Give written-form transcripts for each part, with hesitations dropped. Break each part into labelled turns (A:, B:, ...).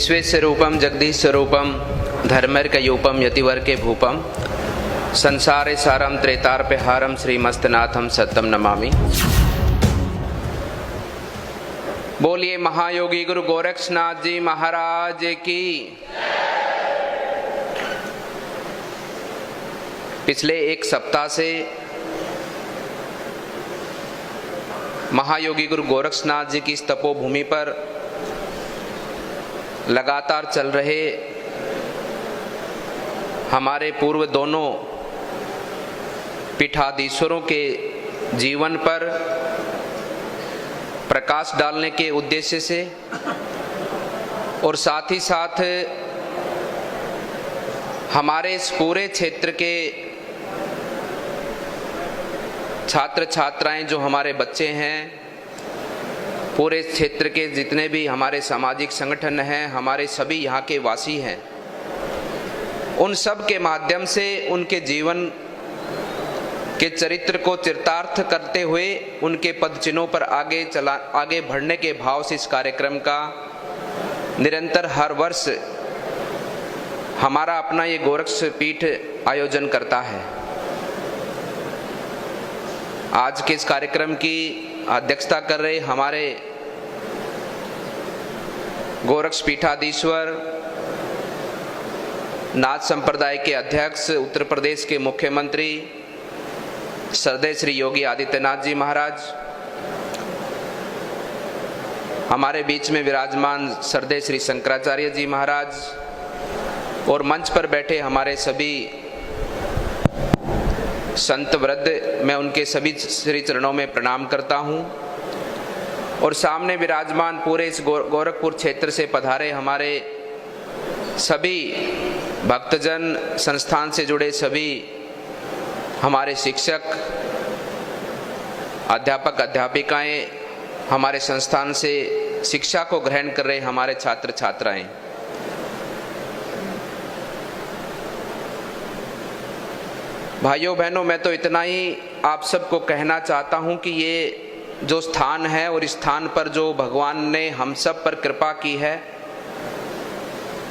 A: विश्वेश्वरूपम जगदीश स्वरूपम धर्मर्कयूपम यतिवर्के भूपम संसारे सारम त्रेतार्पहारम श्रीमस्तनाथम सत्यम नमामि। बोलिए महायोगी गुरु गोरक्षनाथ जी महाराज की। पिछले एक सप्ताह से महायोगी गुरु गोरक्षनाथ जी की इस तपोभूमि पर लगातार चल रहे हमारे पूर्व दोनों पीठाधीश्वरों के जीवन पर प्रकाश डालने के उद्देश्य से और साथ ही साथ हमारे इस पूरे क्षेत्र के छात्र छात्राएं जो हमारे बच्चे हैं, पूरे क्षेत्र के जितने भी हमारे सामाजिक संगठन हैं, हमारे सभी यहाँ के वासी हैं, उन सब के माध्यम से उनके जीवन के चरित्र को चरितार्थ करते हुए उनके पद चिन्हों पर आगे बढ़ने के भाव से इस कार्यक्रम का निरंतर हर वर्ष हमारा अपना ये गोरक्ष पीठ आयोजन करता है। आज के इस कार्यक्रम की अध्यक्षता कर रहे हमारे गोरक्ष पीठाधीश्वर, नाथ संप्रदाय के अध्यक्ष, उत्तर प्रदेश के मुख्यमंत्री श्रद्धेय श्री योगी आदित्यनाथ जी महाराज, हमारे बीच में विराजमान श्रद्धेय श्री शंकराचार्य जी महाराज और मंच पर बैठे हमारे सभी संत वृद्ध, मैं उनके सभी श्री चरणों में प्रणाम करता हूं। और सामने विराजमान पूरे इस गोरखपुर क्षेत्र से पधारे हमारे सभी भक्तजन, संस्थान से जुड़े सभी हमारे शिक्षक, अध्यापक, अध्यापिकाएं, हमारे संस्थान से शिक्षा को ग्रहण कर रहे हमारे छात्र छात्राएं, भाइयों बहनों, मैं तो इतना ही आप सबको कहना चाहता हूं कि ये जो स्थान है और इस स्थान पर जो भगवान ने हम सब पर कृपा की है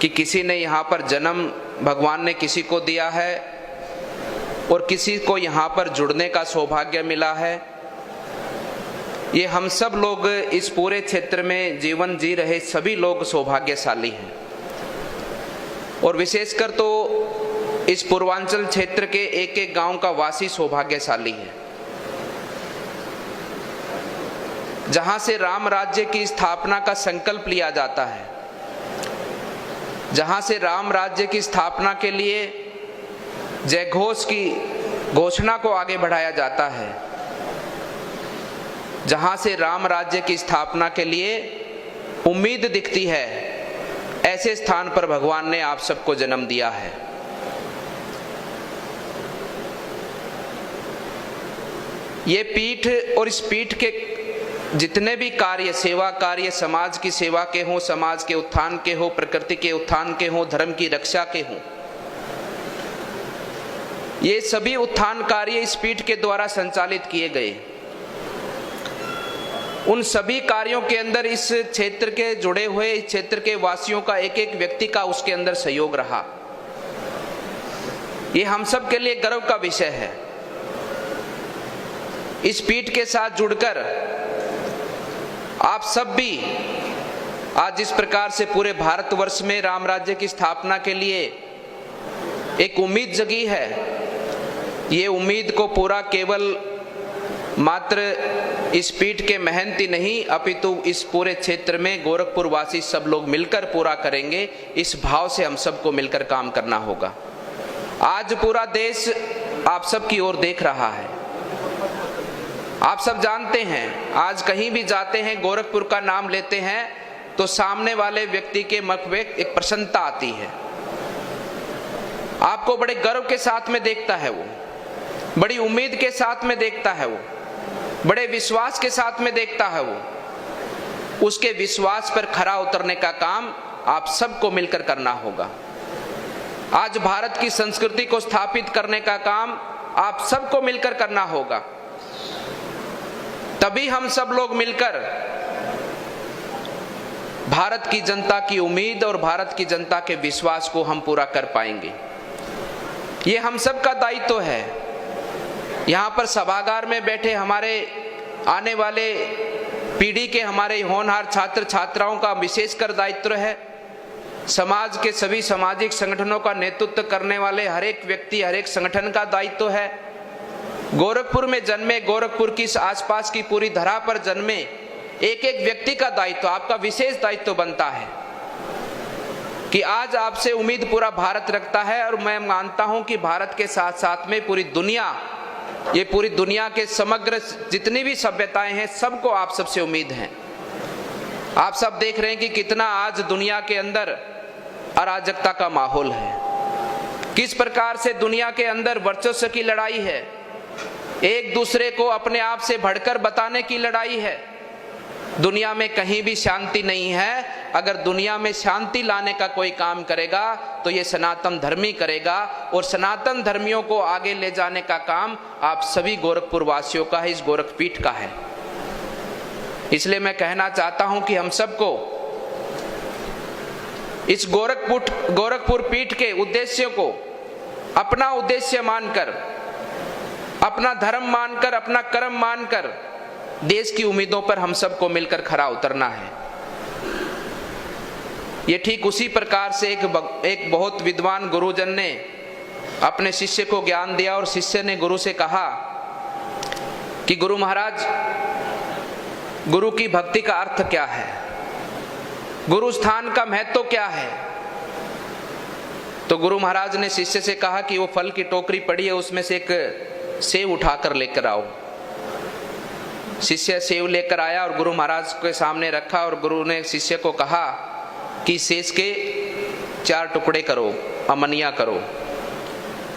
A: कि किसी ने यहाँ पर जन्म भगवान ने किसी को दिया है और किसी को यहाँ पर जुड़ने का सौभाग्य मिला है। ये हम सब लोग इस पूरे क्षेत्र में जीवन जी रहे सभी लोग सौभाग्यशाली हैं और विशेषकर तो इस पूर्वांचल क्षेत्र के एक एक गांव का वासी सौभाग्यशाली है, जहां से राम राज्य की स्थापना का संकल्प लिया जाता है, जहां से राम राज्य की स्थापना के लिए जय घोष की घोषणा को आगे बढ़ाया जाता है, जहां से राम राज्य की स्थापना के लिए उम्मीद दिखती है, ऐसे स्थान पर भगवान ने आप सबको जन्म दिया है। ये पीठ और इस पीठ के जितने भी कार्य, सेवा कार्य, समाज की सेवा के हों, समाज के उत्थान के हों, प्रकृति के उत्थान के हों, धर्म की रक्षा के हों, ये सभी उत्थान कार्य इस पीठ के द्वारा संचालित किए गए। उन सभी कार्यों के अंदर इस क्षेत्र के जुड़े हुए, इस क्षेत्र के वासियों का एक एक व्यक्ति का उसके अंदर सहयोग रहा। ये हम सब के लिए गर्व का विषय है। इस पीठ के साथ जुड़कर आप सब भी आज जिस प्रकार से पूरे भारतवर्ष में राम राज्य की स्थापना के लिए एक उम्मीद जगी है, ये उम्मीद को पूरा केवल मात्र इस पीठ के महंत ही नहीं अपितु इस पूरे क्षेत्र में गोरखपुर वासी सब लोग मिलकर पूरा करेंगे। इस भाव से हम सबको मिलकर काम करना होगा। आज पूरा देश आप सब की ओर देख रहा है। आप सब जानते हैं, आज कहीं भी जाते हैं, गोरखपुर का नाम लेते हैं तो सामने वाले व्यक्ति के मुख में एक प्रसन्नता आती है। आपको बड़े गर्व के साथ में देखता है वो, बड़ी उम्मीद के साथ में देखता है वो, बड़े विश्वास के साथ में देखता है वो। उसके विश्वास पर खरा उतरने का काम आप सबको मिलकर करना होगा। आज भारत की संस्कृति को स्थापित करने का काम आप सबको मिलकर करना होगा। तभी हम सब लोग मिलकर भारत की जनता की उम्मीद और भारत की जनता के विश्वास को हम पूरा कर पाएंगे। ये हम सब का दायित्व है। यहाँ पर सभागार में बैठे हमारे आने वाले पीढ़ी के हमारे होनहार छात्र छात्राओं का विशेषकर दायित्व है। समाज के सभी सामाजिक संगठनों का नेतृत्व करने वाले हर एक व्यक्ति, हर एक संगठन का दायित्व है। गोरखपुर में जन्मे, गोरखपुर की आसपास की पूरी धरा पर जन्मे एक एक व्यक्ति का दायित्व, आपका विशेष दायित्व बनता है कि आज आपसे उम्मीद पूरा भारत रखता है। और मैं मानता हूं कि भारत के साथ साथ में पूरी दुनिया, ये पूरी दुनिया के समग्र जितनी भी सभ्यताएं हैं, सबको आप सबसे उम्मीद है। आप सब देख रहे हैं कि कितना आज दुनिया के अंदर अराजकता का माहौल है, किस प्रकार से दुनिया के अंदर वर्चस्व की लड़ाई है, एक दूसरे को अपने आप से बढ़कर बताने की लड़ाई है। दुनिया में कहीं भी शांति नहीं है। अगर दुनिया में शांति लाने का कोई काम करेगा तो ये सनातन धर्मी करेगा, और सनातन धर्मियों को आगे ले जाने का काम आप सभी गोरखपुर वासियों का है, इस गोरखपीठ का है। इसलिए मैं कहना चाहता हूं कि हम सबको इस गोरखपुर पीठ के उद्देश्य को अपना उद्देश्य मानकर, अपना धर्म मानकर, अपना कर्म मानकर देश की उम्मीदों पर हम सबको मिलकर खरा उतरना है। ये ठीक उसी प्रकार से एक बहुत विद्वान गुरुजन ने अपने शिष्य को ज्ञान दिया, और शिष्य ने गुरु से कहा कि गुरु महाराज, गुरु की भक्ति का अर्थ क्या है, गुरु स्थान का महत्व क्या है। तो गुरु महाराज ने शिष्य से कहा कि वो फल की टोकरी पड़ी है, उसमें से एक सेव उठाकर लेकर आओ। शिष्य सेव लेकर आया और गुरु महाराज के सामने रखा, और गुरु ने शिष्य को कहा कि सेव के 4 टुकड़े करो, अमनिया करो।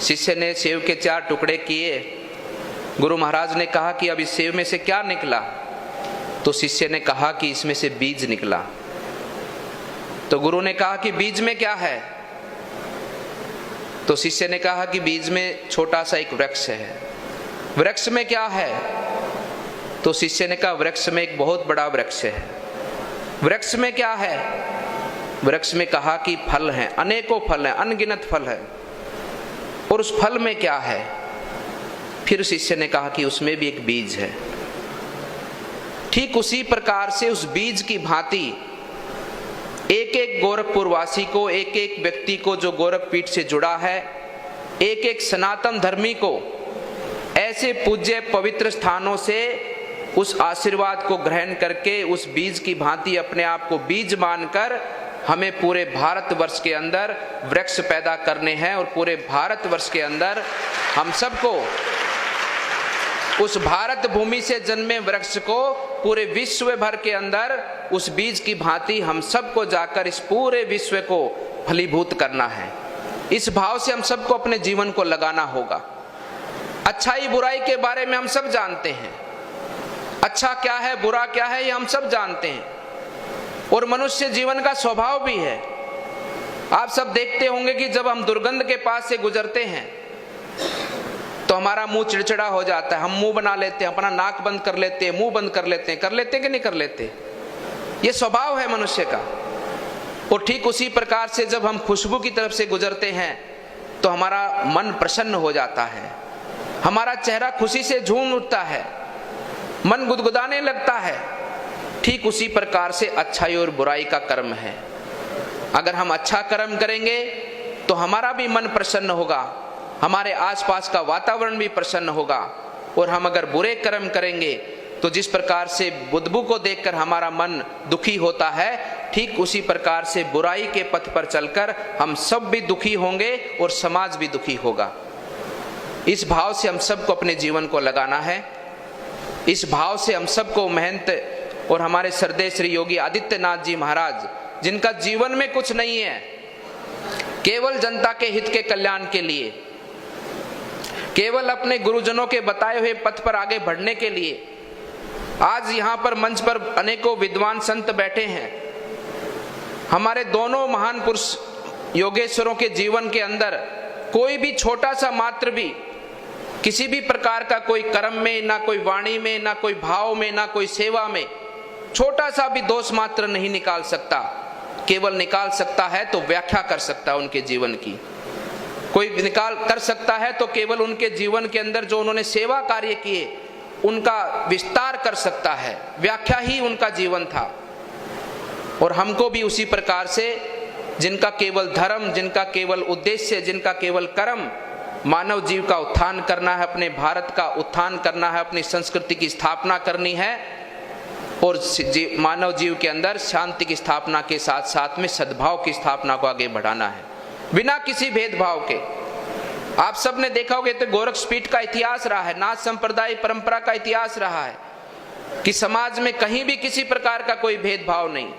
A: शिष्य ने सेव के 4 टुकड़े किए। गुरु महाराज ने कहा कि अब इस सेव में से क्या निकला? तो शिष्य ने कहा कि इसमें से बीज निकला। तो गुरु ने कहा कि बीज में क्या है? तो शिष्य ने कहा कि बीज में छोटा सा एक वृक्ष है। वृक्ष में क्या है? तो शिष्य ने कहा वृक्ष में एक बहुत बड़ा वृक्ष है। वृक्ष में क्या है? वृक्ष में कहा कि फल हैं, अनेकों फल हैं, अनगिनत फल है। और उस फल में क्या है? फिर शिष्य ने कहा कि उसमें भी एक बीज है। ठीक उसी प्रकार से उस बीज की भांति एक एक गोरखपुर वासी को, एक एक व्यक्ति को जो गोरखपीठ से जुड़ा है, एक एक सनातन धर्मी को ऐसे पूज्य पवित्र स्थानों से उस आशीर्वाद को ग्रहण करके उस बीज की भांति अपने आप को बीज मानकर हमें पूरे भारतवर्ष के अंदर वृक्ष पैदा करने हैं। और पूरे भारतवर्ष के अंदर हम सबको उस भारत भूमि से जन्मे वृक्ष को पूरे विश्व भर के अंदर उस बीज की भांति हम सबको जाकर इस पूरे विश्व को फलीभूत करना है। इस भाव से हम सबको अपने जीवन को लगाना होगा। अच्छाई बुराई के बारे में हम सब जानते हैं, अच्छा क्या है बुरा क्या है ये हम सब जानते हैं, और मनुष्य जीवन का स्वभाव भी है। आप सब देखते होंगे कि जब हम दुर्गंध के पास से गुजरते हैं तो हमारा मुंह चिड़चिड़ा हो जाता है, हम मुंह बना लेते हैं, अपना नाक बंद कर लेते हैं, मुंह बंद कर लेते हैं कि नहीं कर लेते? ये स्वभाव है मनुष्य का। और ठीक उसी प्रकार से जब हम खुशबू की तरफ से गुजरते हैं तो हमारा मन प्रसन्न हो जाता है, हमारा चेहरा खुशी से झूम उठता है, मन गुदगुदाने लगता है। ठीक उसी प्रकार से अच्छाई और बुराई का कर्म है। अगर हम अच्छा कर्म करेंगे तो हमारा भी मन प्रसन्न होगा, हमारे आसपास का वातावरण भी प्रसन्न होगा। और हम अगर बुरे कर्म करेंगे तो जिस प्रकार से बुदबू को देखकर हमारा मन दुखी होता है, ठीक उसी प्रकार से बुराई के पथ पर चलकर हम सब भी दुखी होंगे और समाज भी दुखी होगा। इस भाव से हम सबको अपने जीवन को लगाना है। इस भाव से हम सबको महंत और हमारे श्रद्धेय श्री योगी आदित्यनाथ जी महाराज, जिनका जीवन में कुछ नहीं है, केवल जनता के हित के कल्याण के लिए, केवल अपने गुरुजनों के बताए हुए पथ पर आगे बढ़ने के लिए, आज यहाँ पर मंच पर अनेकों विद्वान संत बैठे हैं। हमारे दोनों महान पुरुष योगेश्वरों के जीवन के अंदर कोई भी छोटा सा मात्र भी किसी भी प्रकार का कोई कर्म में, ना कोई वाणी में, ना कोई भाव में, ना कोई सेवा में छोटा सा भी दोष मात्र नहीं निकाल सकता, केवल निकाल सकता है तो व्याख्या कर सकता है उनके जीवन की। कोई निकाल कर सकता है तो केवल उनके जीवन के अंदर जो उन्होंने सेवा कार्य किए उनका विस्तार कर सकता है, व्याख्या ही उनका जीवन था। और हमको भी उसी प्रकार से जिनका केवल धर्म, जिनका केवल उद्देश्य, जिनका केवल कर्म मानव जीव का उत्थान करना है, अपने भारत का उत्थान करना है, अपनी संस्कृति की स्थापना करनी है और मानव जीव के अंदर शांति की स्थापना के साथ साथ में सद्भाव की स्थापना को आगे बढ़ाना है, बिना किसी भेदभाव के। आप सब ने देखा होगा तो गोरक्षपीठ का इतिहास रहा है, नाथ संप्रदाय परंपरा का इतिहास रहा है कि समाज में कहीं भी किसी प्रकार का कोई भेदभाव नहीं।